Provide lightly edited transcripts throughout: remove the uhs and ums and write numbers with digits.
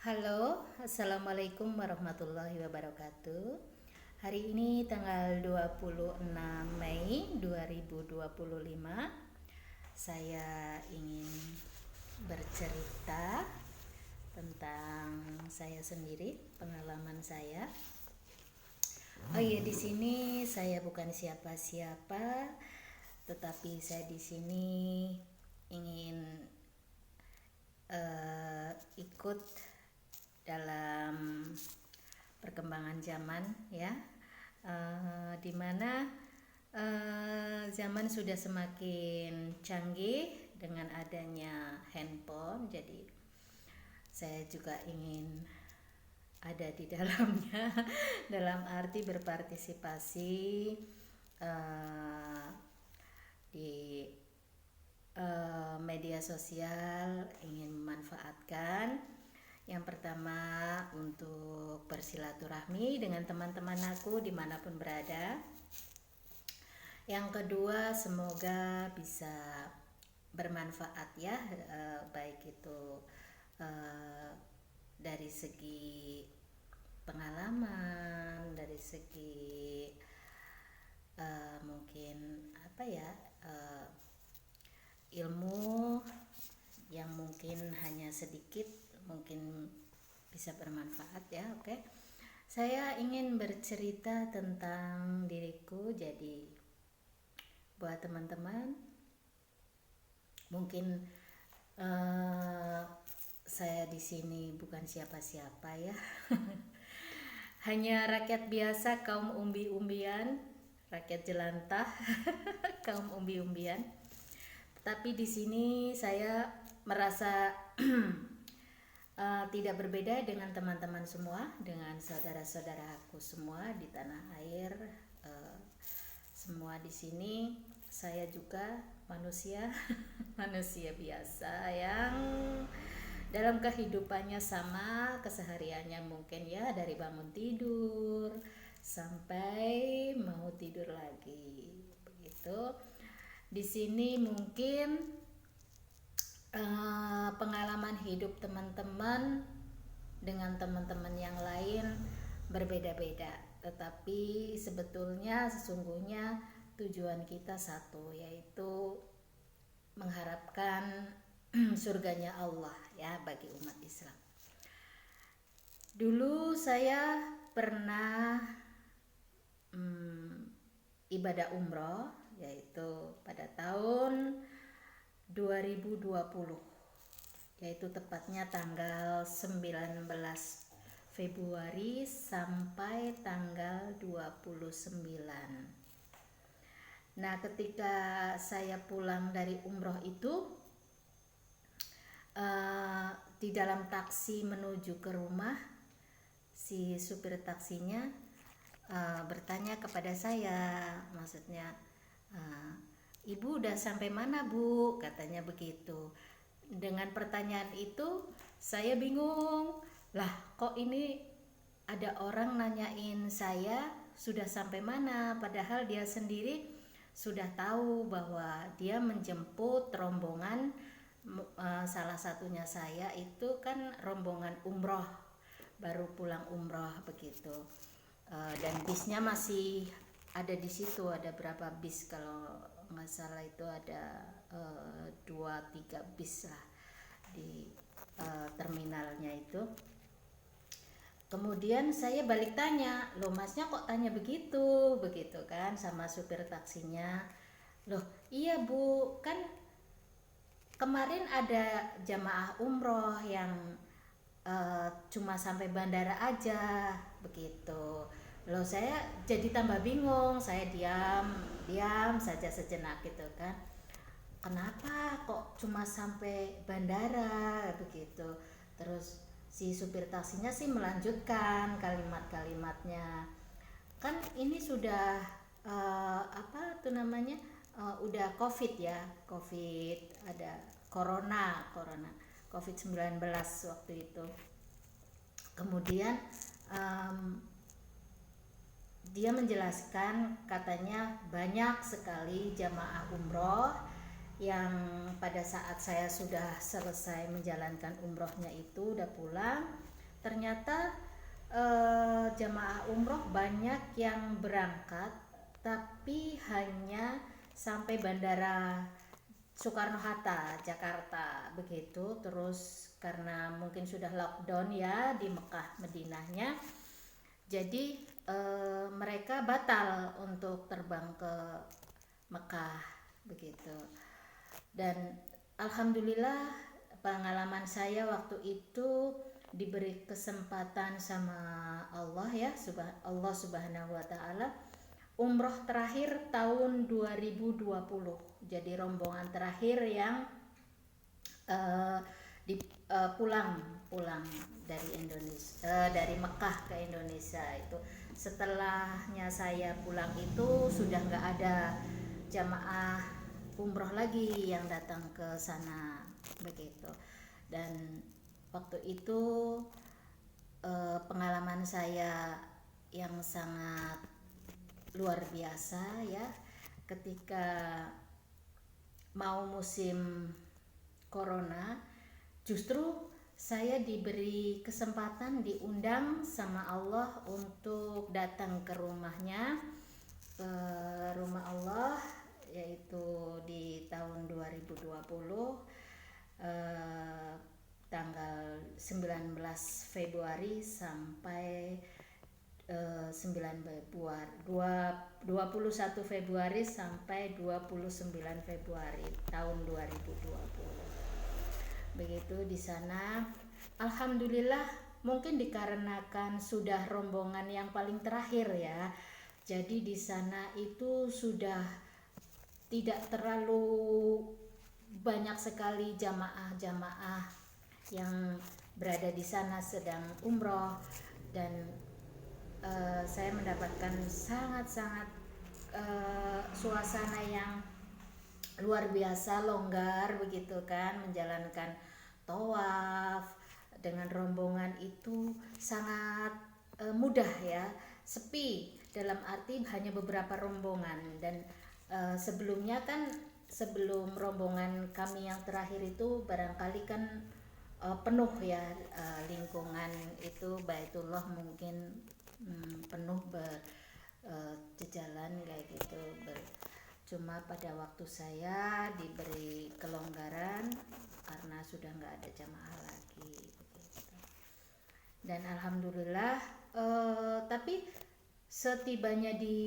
Halo, Assalamualaikum warahmatullahi wabarakatuh. Hari ini tanggal 26 Mei 2025. Saya ingin bercerita tentang saya sendiri, pengalaman saya. Oh iya, di sini saya bukan siapa-siapa, tetapi saya di sini ingin ikut dalam perkembangan zaman ya, di mana zaman sudah semakin canggih dengan adanya handphone. Jadi saya juga ingin ada di dalamnya dalam arti berpartisipasi di media sosial, ingin memanfaatkan yang pertama untuk bersilaturahmi dengan teman-teman aku dimanapun berada. Yang kedua, semoga bisa bermanfaat ya, baik itu dari segi pengalaman, dari segi mungkin apa ya, ilmu yang mungkin hanya sedikit, mungkin bisa bermanfaat ya. Oke, saya ingin bercerita tentang diriku. Jadi buat teman-teman, mungkin saya di sini bukan siapa-siapa ya. Hanya rakyat biasa, kaum umbi-umbian, rakyat jelantah, kaum umbi-umbian. Tapi di sini saya merasa tidak berbeda dengan teman-teman semua, dengan saudara-saudaraku semua di tanah air. Semua di sini saya juga manusia, manusia biasa yang dalam kehidupannya sama, kesehariannya mungkin ya dari bangun tidur sampai mau tidur lagi begitu. Di sini mungkin pengalaman hidup teman-teman dengan teman-teman yang lain berbeda-beda, tetapi sesungguhnya tujuan kita satu, yaitu mengharapkan surganya Allah ya bagi umat Islam. Dulu saya pernah ibadah umroh, yaitu pada tahun 2020, yaitu tepatnya tanggal 19 Februari sampai tanggal 29. Nah, ketika saya pulang dari umroh itu, di dalam taksi menuju ke rumah, si supir taksinya bertanya kepada saya, maksudnya, "Ibu udah sampai mana, Bu?" katanya begitu. Dengan pertanyaan itu saya bingung, lah kok ini ada orang nanyain saya sudah sampai mana, padahal dia sendiri sudah tahu bahwa dia menjemput rombongan, salah satunya saya itu kan rombongan umroh, baru pulang umroh begitu. Dan bisnya masih ada di situ, ada berapa bis, kalau nggak salah itu ada 2-3 bis lah di terminalnya itu. Kemudian saya balik tanya, "Loh, masnya kok tanya begitu?" begitu kan sama supir taksinya. "Loh, iya Bu, kan kemarin ada jamaah umroh yang cuma sampai bandara aja," begitu. Loh, saya jadi tambah bingung, saya diam saja sejenak gitu kan. Kenapa kok cuma sampai bandara begitu? Terus si supir taksinya sih melanjutkan kalimat-kalimatnya. Kan ini sudah apa tuh namanya? Udah Covid ya, Covid, ada corona Covid-19 waktu itu. Kemudian dia menjelaskan, katanya banyak sekali jamaah umroh yang pada saat saya sudah selesai menjalankan umrohnya itu udah pulang, ternyata jamaah umroh banyak yang berangkat tapi hanya sampai bandara Soekarno-Hatta, Jakarta begitu. Terus karena mungkin sudah lockdown ya di Mekah Madinahnya, jadi mereka batal untuk terbang ke Mekah begitu. Dan alhamdulillah pengalaman saya waktu itu diberi kesempatan sama Allah ya, Allah Subhanahu wa taala, umroh terakhir tahun 2020. Jadi rombongan terakhir yang pulang dari Indonesia, dari Mekah ke Indonesia itu. Setelahnya saya pulang itu sudah nggak ada jamaah umroh lagi yang datang ke sana begitu. Dan waktu itu pengalaman saya yang sangat luar biasa ya, ketika mau musim corona justru saya diberi kesempatan, diundang sama Allah untuk datang ke rumahnya, ke rumah Allah, yaitu di tahun 2020 tanggal 19 Februari sampai 21 Februari sampai 29 Februari tahun 2020. Begitu di sana alhamdulillah, mungkin dikarenakan sudah rombongan yang paling terakhir ya. Jadi di sana itu sudah tidak terlalu banyak sekali jamaah-jamaah yang berada di sana sedang umroh, dan saya mendapatkan sangat-sangat suasana yang luar biasa, longgar begitu kan, menjalankan tawaf dengan rombongan itu sangat mudah ya, sepi dalam arti hanya beberapa rombongan. Dan sebelumnya kan, sebelum rombongan kami yang terakhir itu barangkali kan penuh ya, lingkungan itu Baitullah mungkin penuh berjalan kayak gitu. Cuma pada waktu saya diberi kelonggaran karena sudah nggak ada jamaah lagi begitu. Dan alhamdulillah tapi setibanya di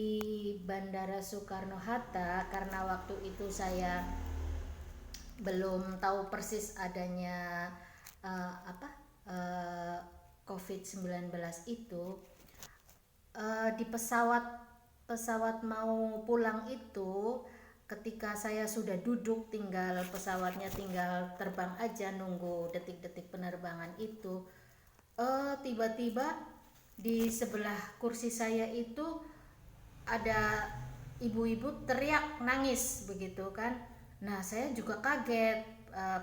Bandara Soekarno-Hatta, karena waktu itu saya belum tahu persis adanya COVID-19 itu, di pesawat mau pulang itu, ketika saya sudah duduk, tinggal pesawatnya tinggal terbang aja, nunggu detik-detik penerbangan itu, tiba-tiba di sebelah kursi saya itu ada ibu-ibu teriak nangis begitu kan. Nah saya juga kaget,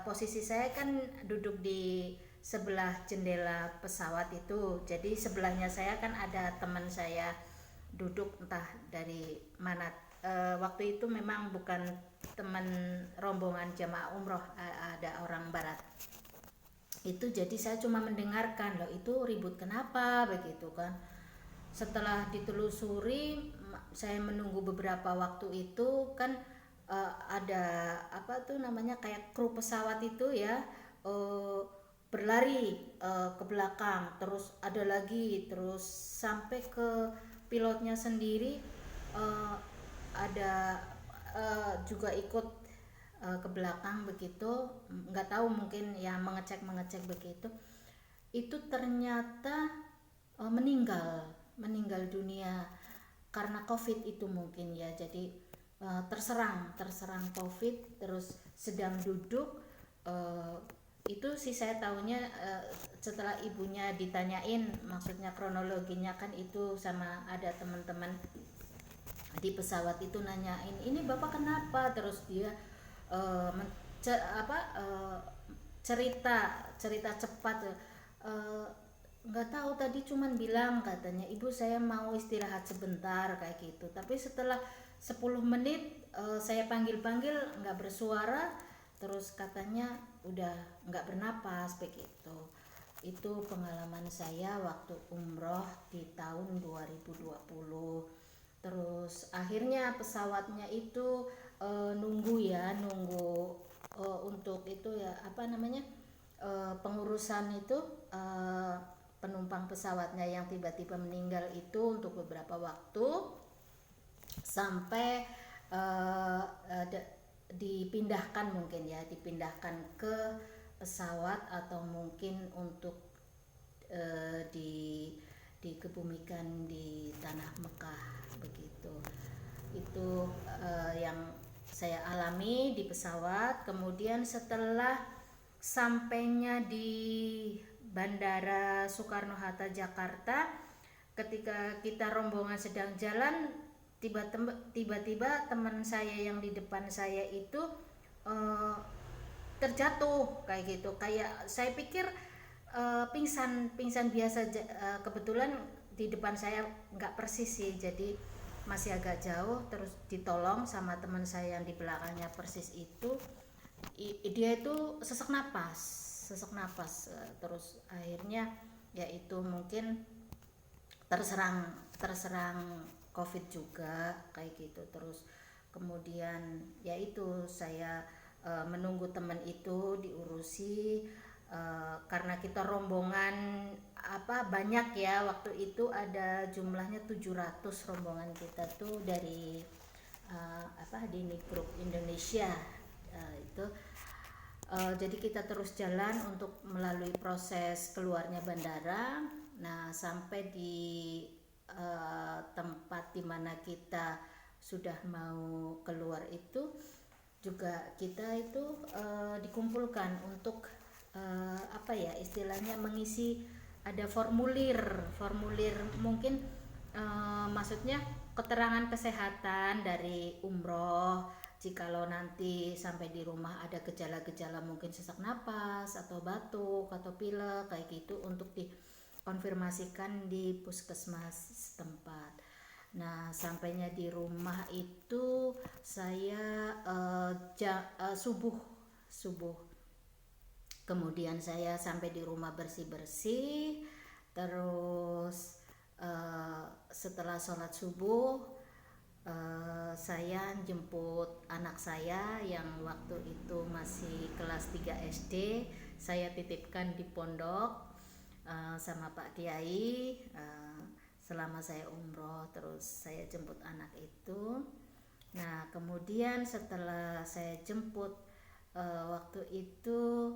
posisi saya kan duduk di sebelah jendela pesawat itu, jadi sebelahnya saya kan ada teman saya duduk entah dari mana. Waktu itu memang bukan teman rombongan jamaah umroh, ada orang barat itu. Jadi saya cuma mendengarkan, loh itu ribut kenapa begitu kan. Setelah ditelusuri, saya menunggu beberapa waktu itu kan, ada apa tuh namanya, kayak kru pesawat itu ya, berlari ke belakang, terus ada lagi, terus sampai ke pilotnya sendiri ada juga ikut ke belakang begitu. Nggak tahu, mungkin ya mengecek begitu. Itu ternyata meninggal dunia karena COVID itu mungkin ya. Jadi terserang COVID, terus sedang duduk. Itu sih saya tahunya setelah ibunya ditanyain, maksudnya kronologinya kan itu, sama ada teman-teman di pesawat itu nanyain, ini bapak kenapa, terus dia cerita cepat, nggak tahu tadi cuman bilang, katanya ibu saya mau istirahat sebentar kayak gitu, tapi setelah 10 menit saya panggil nggak bersuara, terus katanya udah nggak bernapas begitu. Itu pengalaman saya waktu umroh di tahun 2020. Terus akhirnya pesawatnya itu nunggu untuk itu ya apa namanya, pengurusan itu, eh, penumpang pesawatnya yang tiba-tiba meninggal itu untuk beberapa waktu sampai eh, eh, dipindahkan, mungkin ya dipindahkan ke pesawat atau mungkin untuk dikebumikan di tanah Mekah begitu. Itu yang saya alami di pesawat. Kemudian setelah sampainya di Bandara Soekarno-Hatta Jakarta, ketika kita rombongan sedang jalan, tiba-tiba teman saya yang di depan saya itu eh, terjatuh kayak gitu. Kayak saya pikir pingsan pingsan biasa, kebetulan di depan saya nggak persis sih, jadi masih agak jauh. Terus ditolong sama teman saya yang di belakangnya persis itu. Dia itu sesak napas, terus akhirnya yaitu mungkin terserang COVID juga kayak gitu. Terus kemudian yaitu saya menunggu teman itu diurusi, karena kita rombongan banyak ya, waktu itu ada jumlahnya 700 rombongan kita tuh dari Dini Group Indonesia, itu jadi kita terus jalan untuk melalui proses keluarnya bandara. Nah, sampai di tempat dimana kita sudah mau keluar itu juga kita itu dikumpulkan untuk istilahnya mengisi, ada formulir mungkin, maksudnya keterangan kesehatan dari umroh. Jikalau nanti sampai di rumah ada gejala-gejala mungkin sesak napas atau batuk atau pilek kayak gitu, untuk dikonfirmasikan di puskesmas setempat. Nah, sampainya di rumah itu saya subuh. Kemudian saya sampai di rumah bersih-bersih. Terus setelah sholat subuh, saya jemput anak saya yang waktu itu masih kelas 3 SD. Saya titipkan di pondok sama Pak Kiai selama saya umroh. Terus saya jemput anak itu. Nah, kemudian setelah saya jemput, waktu itu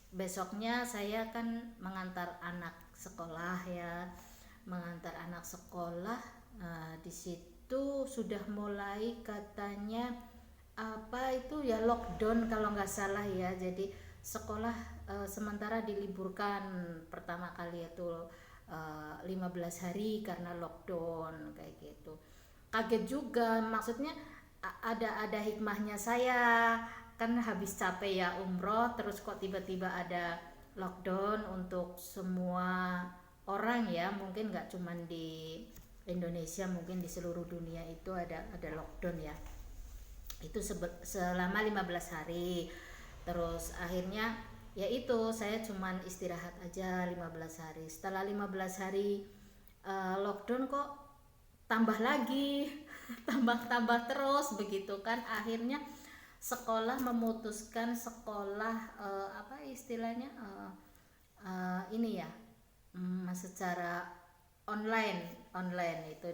besoknya saya kan mengantar anak sekolah ya, di situ sudah mulai katanya itu ya lockdown kalau nggak salah ya. Jadi sekolah sementara diliburkan pertama kali itu 15 hari karena lockdown kayak gitu. Kaget juga, maksudnya ada hikmahnya. Saya kan habis capek ya umroh, terus kok tiba-tiba ada lockdown untuk semua orang ya, mungkin nggak cuman di Indonesia, mungkin di seluruh dunia itu ada lockdown ya. Itu selama 15 hari. Terus akhirnya ya itu saya cuman istirahat aja 15 hari. Setelah 15 hari lockdown kok tambah lagi tambah terus begitu kan. Akhirnya sekolah memutuskan sekolah istilahnya ini ya, secara online itu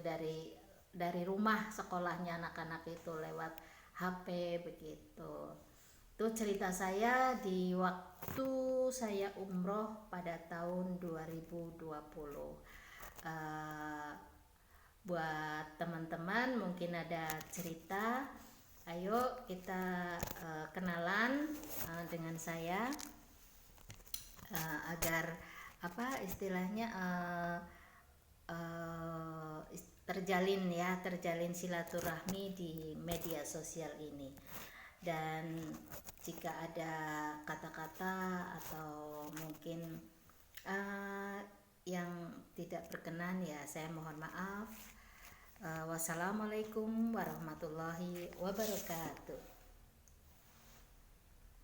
dari rumah sekolahnya anak-anak itu lewat HP begitu. Itu cerita saya di waktu saya umroh pada tahun 2020. Buat teman-teman mungkin ada cerita, ayo kita kenalan dengan saya, agar istilahnya terjalin silaturahmi di media sosial ini. Dan jika ada kata-kata atau mungkin yang tidak berkenan ya saya mohon maaf. Wassalamualaikum warahmatullahi wabarakatuh.